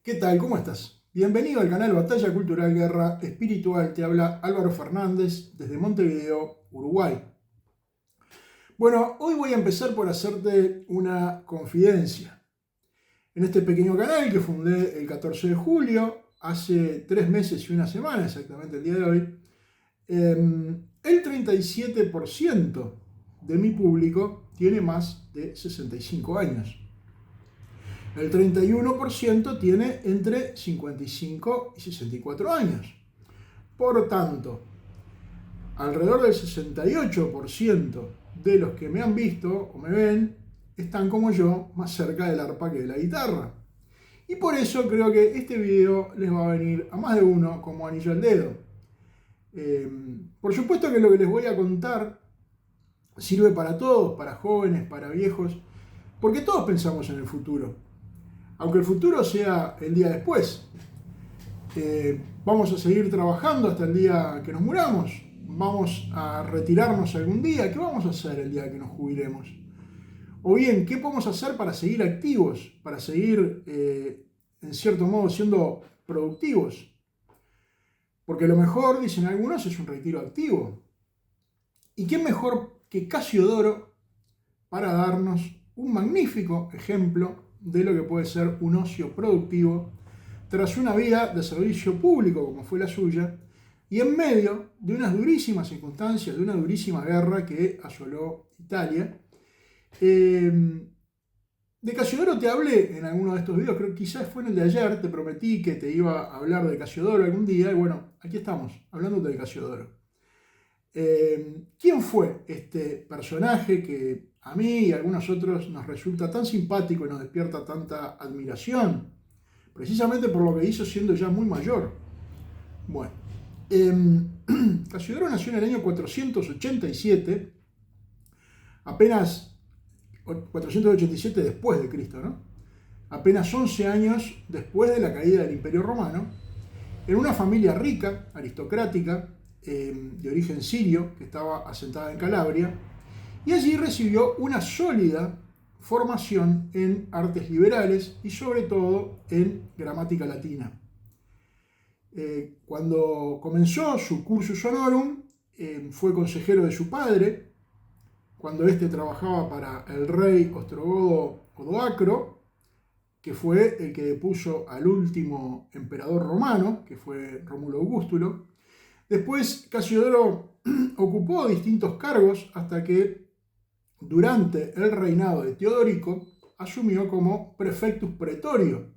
¿Qué tal? ¿Cómo estás? Bienvenido al canal Batalla Cultural Guerra Espiritual. Te habla Álvaro Fernández desde Montevideo, Uruguay. Bueno, hoy voy a empezar por hacerte una confidencia. En este pequeño canal que fundé el 14 de julio, hace 3 meses y una semana, exactamente el día de hoy, el 37% de mi público tiene más de 65 años. El 31% tiene entre 55 y 64 años. Por tanto, alrededor del 68% de los que me han visto o me ven están como yo más cerca del arpa que de la guitarra. Y por eso creo que este video les va a venir a más de uno como anillo al dedo. Por supuesto que lo que les voy a contar sirve para todos, para jóvenes, para viejos, porque todos pensamos en el futuro. Aunque el futuro sea el día después. Vamos a seguir trabajando hasta el día que nos muramos. Vamos a retirarnos algún día. ¿Qué vamos a hacer el día que nos jubilemos? O bien, ¿qué podemos hacer para seguir activos? Para seguir, en cierto modo, siendo productivos. Porque lo mejor, dicen algunos, es un retiro activo. ¿Y quién mejor que Casiodoro para darnos un magnífico ejemplo de lo que puede ser un ocio productivo tras una vida de servicio público como fue la suya y en medio de unas durísimas circunstancias, de una durísima guerra que asoló Italia? De Casiodoro te hablé en alguno de estos videos, creo que quizás fue en el de ayer, te prometí que te iba a hablar de Casiodoro algún día y bueno, aquí estamos, hablando de Casiodoro. ¿Quién fue este personaje que a mí y a algunos otros nos resulta tan simpático y nos despierta tanta admiración? Precisamente por lo que hizo siendo ya muy mayor. Bueno, Casiodoro nació en el año 487, apenas 487 después de Cristo, ¿no? Apenas 11 años después de la caída del Imperio Romano, en una familia rica, aristocrática, de origen sirio, que estaba asentada en Calabria, y allí recibió una sólida formación en artes liberales y sobre todo en gramática latina. Cuando comenzó su cursus honorum, fue consejero de su padre, cuando éste trabajaba para el rey ostrogodo Odoacro, que fue el que depuso al último emperador romano, que fue Rómulo Augustulo. Después Casiodoro ocupó distintos cargos hasta que durante el reinado de Teodorico asumió como prefectus praetorio,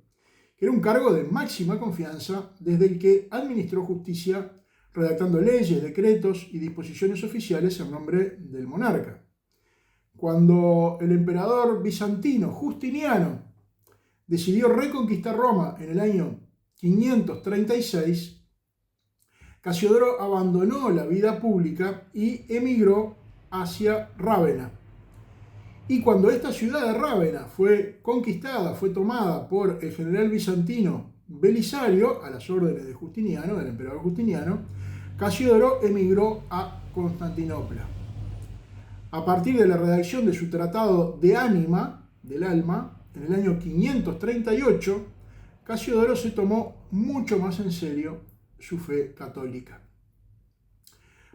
que era un cargo de máxima confianza desde el que administró justicia redactando leyes, decretos y disposiciones oficiales en nombre del monarca. Cuando el emperador bizantino Justiniano decidió reconquistar Roma en el año 536, Casiodoro abandonó la vida pública y emigró hacia Rávena. Y cuando esta ciudad de Rávena fue conquistada, fue tomada por el general bizantino Belisario, a las órdenes de Justiniano, del emperador Justiniano, Casiodoro emigró a Constantinopla. A partir de la redacción de su tratado de ánima, del alma, en el año 538, Casiodoro se tomó mucho más en serio su fe católica.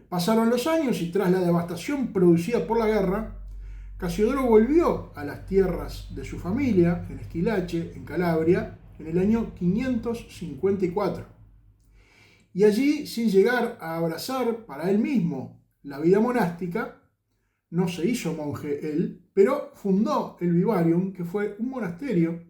Pasaron los años y tras la devastación producida por la guerra, Casiodoro volvió a las tierras de su familia, en Esquilache, en Calabria, en el año 554. Y allí, sin llegar a abrazar para él mismo la vida monástica, no se hizo monje él, pero fundó el Vivarium, que fue un monasterio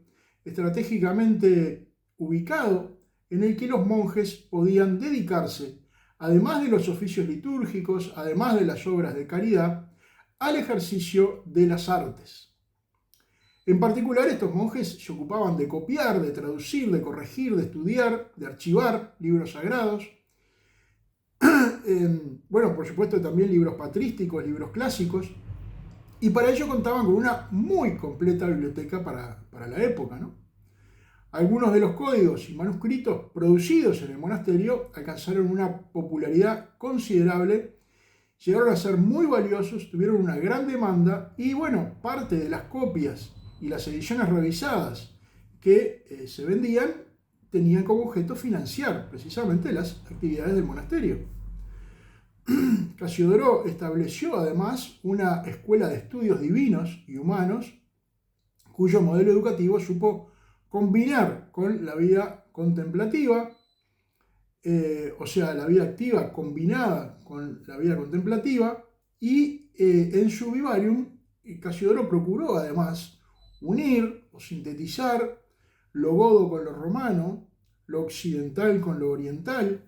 estratégicamente ubicado en el que los monjes podían dedicarse, además de los oficios litúrgicos, además de las obras de caridad, al ejercicio de las artes. En particular, estos monjes se ocupaban de copiar, de traducir, de corregir, de estudiar, de archivar libros sagrados. Bueno, por supuesto también libros patrísticos, libros clásicos, y para ello contaban con una muy completa biblioteca para la época, ¿no? Algunos de los códigos y manuscritos producidos en el monasterio alcanzaron una popularidad considerable, llegaron a ser muy valiosos, tuvieron una gran demanda y bueno, parte de las copias y las ediciones revisadas que se vendían tenían como objeto financiar precisamente las actividades del monasterio. Casiodoro estableció además una escuela de estudios divinos y humanos, cuyo modelo educativo supo combinar con la vida contemplativa, o sea, la vida activa combinada con la vida contemplativa, y en su vivarium Casiodoro procuró además unir o sintetizar lo godo con lo romano, lo occidental con lo oriental,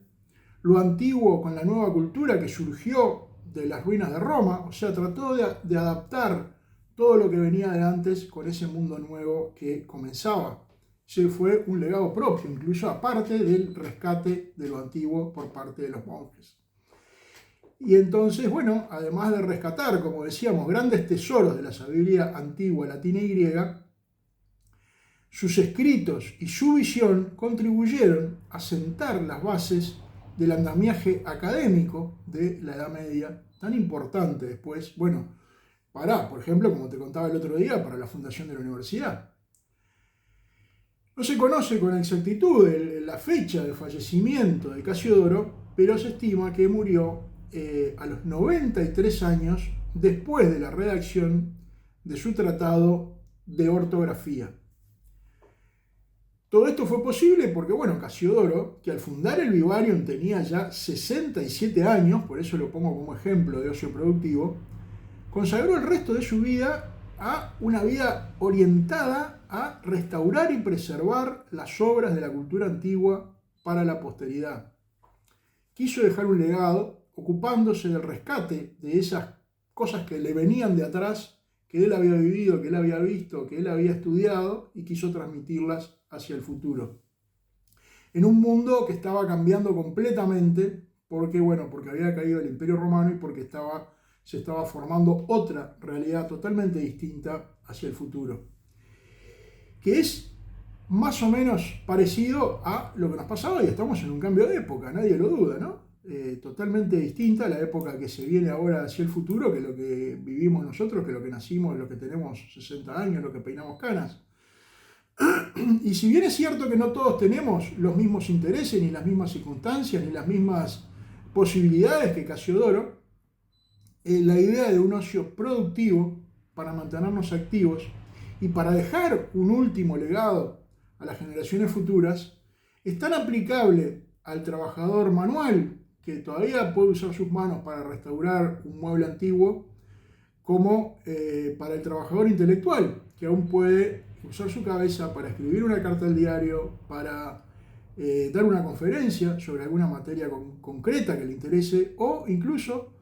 lo antiguo con la nueva cultura que surgió de las ruinas de Roma, o sea, trató de adaptar todo lo que venía de antes con ese mundo nuevo que comenzaba. Ese fue un legado propio, incluso aparte del rescate de lo antiguo por parte de los monjes. Y entonces, bueno, además de rescatar, como decíamos, grandes tesoros de la sabiduría antigua latina y griega, sus escritos y su visión contribuyeron a sentar las bases del andamiaje académico de la Edad Media, tan importante después, bueno, por ejemplo, como te contaba el otro día, para la fundación de la universidad. No se conoce con exactitud la fecha del fallecimiento de Casiodoro, pero se estima que murió a los 93 años después de la redacción de su tratado de ortografía. Todo esto fue posible porque, bueno, Casiodoro, que al fundar el vivarium tenía ya 67 años, por eso lo pongo como ejemplo de ocio productivo, consagró el resto de su vida a una vida orientada a restaurar y preservar las obras de la cultura antigua para la posteridad. Quiso dejar un legado ocupándose del rescate de esas cosas que le venían de atrás, que él había vivido, que él había visto, que él había estudiado, y quiso transmitirlas hacia el futuro. En un mundo que estaba cambiando completamente, porque había caído el Imperio Romano y porque se estaba formando otra realidad totalmente distinta hacia el futuro, que es más o menos parecido a lo que nos pasaba, y estamos en un cambio de época, nadie lo duda, ¿no? Totalmente distinta a la época que se viene ahora hacia el futuro, que lo que vivimos nosotros, que lo que nacimos, lo que tenemos 60 años, lo que peinamos canas. Y si bien es cierto que no todos tenemos los mismos intereses, ni las mismas circunstancias, ni las mismas posibilidades que Casiodoro, la idea de un ocio productivo para mantenernos activos y para dejar un último legado a las generaciones futuras es tan aplicable al trabajador manual que todavía puede usar sus manos para restaurar un mueble antiguo, como para el trabajador intelectual, que aún puede usar su cabeza para escribir una carta al diario, para dar una conferencia sobre alguna materia concreta que le interese, o incluso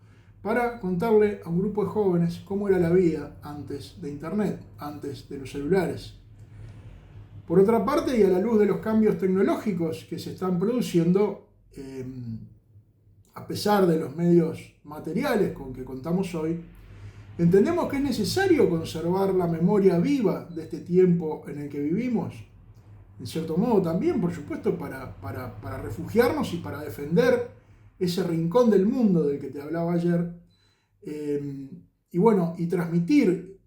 para contarle a un grupo de jóvenes cómo era la vida antes de Internet, antes de los celulares. Por otra parte, y a la luz de los cambios tecnológicos que se están produciendo, a pesar de los medios materiales con que contamos hoy, entendemos que es necesario conservar la memoria viva de este tiempo en el que vivimos, en cierto modo también, por supuesto, para refugiarnos y para defender ese rincón del mundo del que te hablaba ayer, y transmitir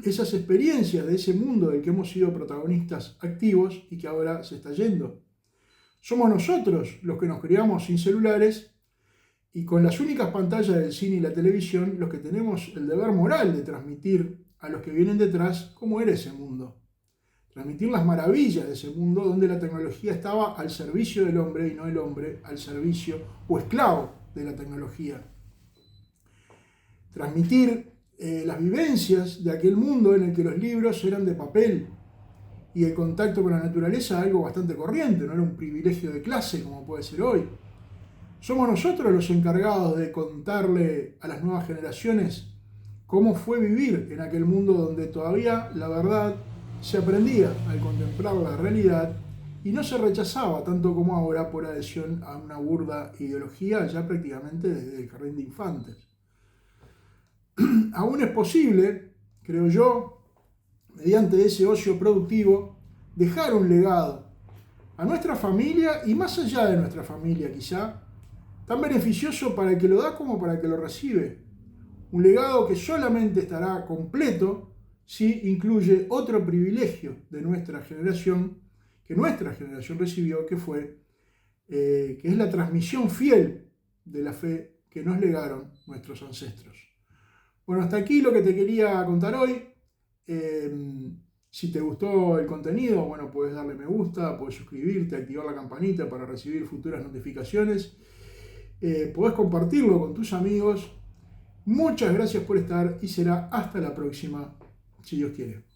esas experiencias de ese mundo del que hemos sido protagonistas activos y que ahora se está yendo. Somos nosotros los que nos criamos sin celulares y con las únicas pantallas del cine y la televisión los que tenemos el deber moral de transmitir a los que vienen detrás cómo era ese mundo. Transmitir las maravillas de ese mundo donde la tecnología estaba al servicio del hombre y no el hombre al servicio o esclavo de la tecnología. Transmitir las vivencias de aquel mundo en el que los libros eran de papel y el contacto con la naturaleza algo bastante corriente, no era un privilegio de clase como puede ser hoy. Somos nosotros los encargados de contarle a las nuevas generaciones cómo fue vivir en aquel mundo donde todavía la verdad se aprendía al contemplar la realidad y no se rechazaba tanto como ahora por adhesión a una burda ideología ya prácticamente desde el jardín de infantes. Aún es posible, creo yo, mediante ese ocio productivo, dejar un legado a nuestra familia y más allá de nuestra familia quizá, tan beneficioso para el que lo da como para el que lo recibe. Un legado que solamente estará completo si incluye otro privilegio de nuestra generación, que nuestra generación recibió, que es la transmisión fiel de la fe que nos legaron nuestros ancestros. Bueno, hasta aquí lo que te quería contar hoy. Si te gustó el contenido, bueno, puedes darle me gusta, puedes suscribirte, activar la campanita para recibir futuras notificaciones. Podés compartirlo con tus amigos. Muchas gracias por estar y será hasta la próxima, si Dios quiere.